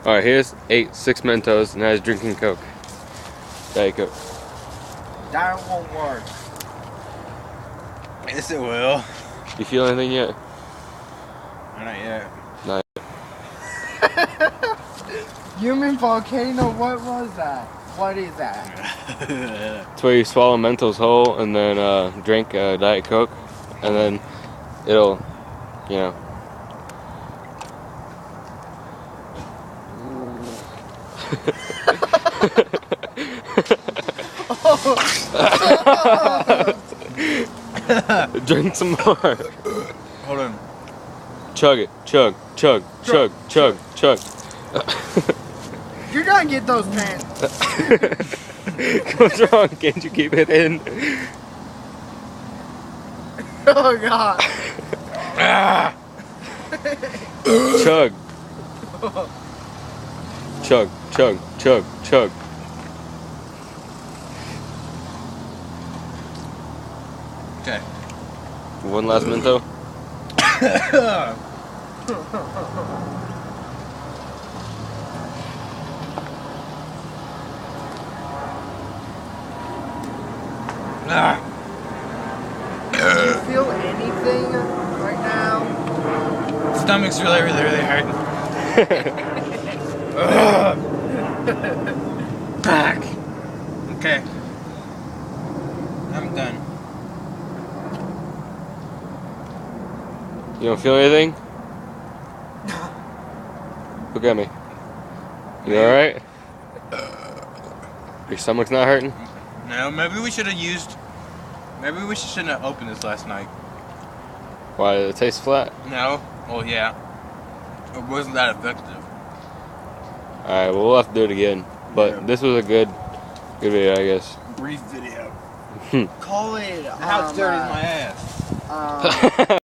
Alright, here's 6 Mentos, and now he's drinking Coke. Diet Coke. That won't work. Yes, it will. You feel anything yet? Not yet. Not Human volcano, what was that? What is that? It's where you swallow Mentos whole and then drink Diet Coke, and then it'll, you know. Drink some more. Hold on. Chug it. Chug, chug, chug, chug, chug. You're gonna get those pants. What's wrong? Can't you keep it in? Oh god. Chug. Chug, chug, chug, chug. Okay. One last Mento. Do you feel anything right now? Stomach's really hurting. Back. Okay. I'm done. You don't feel anything? Look at me. You alright? Your stomach's not hurting? No, maybe we should have used. Maybe we shouldn't have opened this last night. Why, did it taste flat? No. Well, yeah. It wasn't that effective. Alright, well, we'll have to do it again. But this was a good video, I guess. Brief video. Call it. How dirty is my ass?